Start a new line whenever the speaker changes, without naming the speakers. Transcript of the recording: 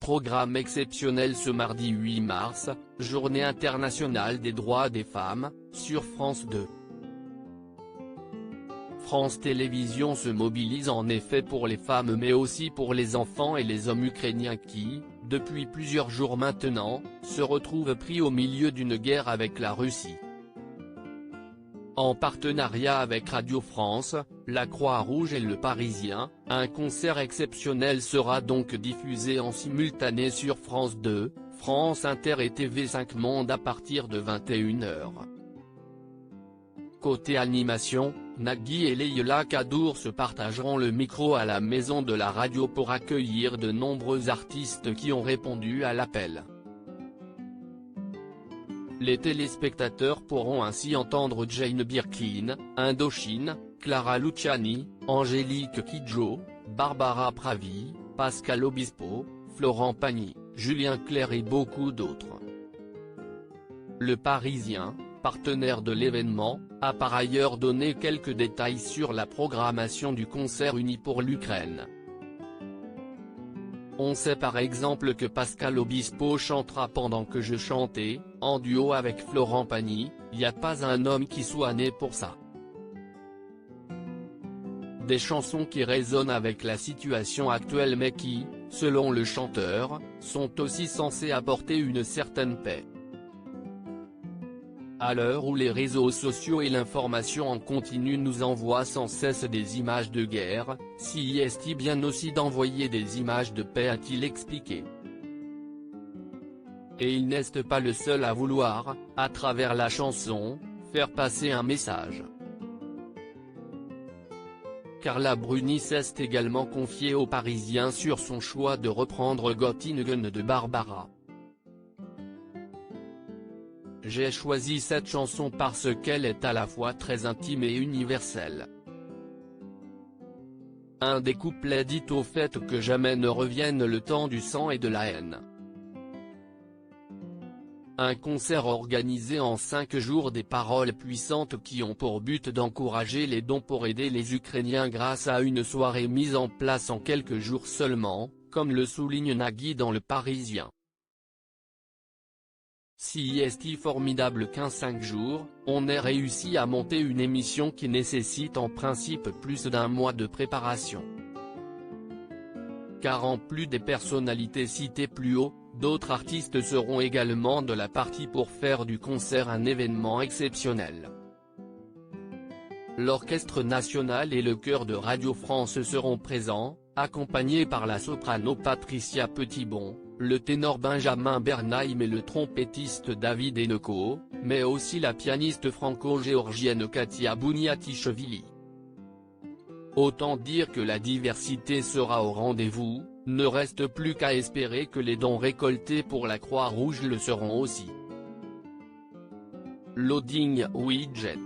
programme exceptionnel ce mardi 8 mars, Journée internationale des droits des femmes, sur France 2. France Télévisions se mobilise en effet pour les femmes mais aussi pour les enfants et les hommes ukrainiens qui, depuis plusieurs jours maintenant, se retrouvent pris au milieu d'une guerre avec la Russie. En partenariat avec Radio France, la Croix-Rouge et Le Parisien, un concert exceptionnel sera donc diffusé en simultané sur France 2, France Inter et TV5 Monde à partir de 21h. Côté animation, Nagui et Leïla Kadour se partageront le micro à la Maison de la Radio pour accueillir de nombreux artistes qui ont répondu à l'appel. Les téléspectateurs pourront ainsi entendre Jane Birkin, Indochine, Clara Luciani, Angélique Kidjo, Barbara Pravi, Pascal Obispo, Florent Pagny, Julien Clerc et beaucoup d'autres. Le Parisien, partenaire de l'événement, a par ailleurs donné quelques détails sur la programmation du concert uni pour l'Ukraine. On sait par exemple que Pascal Obispo chantera pendant que je chantais, en duo avec Florent Pagny, y a pas un homme qui soit né pour ça. Des chansons qui résonnent avec la situation actuelle mais qui, selon le chanteur, sont aussi censées apporter une certaine paix. À l'heure où les réseaux sociaux et l'information en continu nous envoient sans cesse des images de guerre, si est-il bien aussi d'envoyer des images de paix, a-t-il expliqué. Et il n'est pas le seul à vouloir, à travers la chanson, faire passer un message. Carla Bruni s'est également confiée aux Parisiens sur son choix de reprendre Göttingen de Barbara. J'ai choisi cette chanson parce qu'elle est à la fois très intime et universelle. Un des couplets dit au fait que jamais ne revienne le temps du sang et de la haine. Un concert organisé en 5 jours, des paroles puissantes qui ont pour but d'encourager les dons pour aider les Ukrainiens grâce à une soirée mise en place en quelques jours seulement, comme le souligne Nagui dans Le Parisien. Si est formidable qu'en 5 jours, on ait réussi à monter une émission qui nécessite en principe plus d'un mois de préparation. Car en plus des personnalités citées plus haut, d'autres artistes seront également de la partie pour faire du concert un événement exceptionnel. L'Orchestre National et le Chœur de Radio France seront présents, accompagnés par la soprano Patricia Petitbon, le ténor Benjamin Bernheim et le trompettiste David Eneko, mais aussi la pianiste franco-géorgienne Katia Bouniatichvili. Autant dire que la diversité sera au rendez-vous, ne reste plus qu'à espérer que les dons récoltés pour la Croix-Rouge le seront aussi. Loading Widget.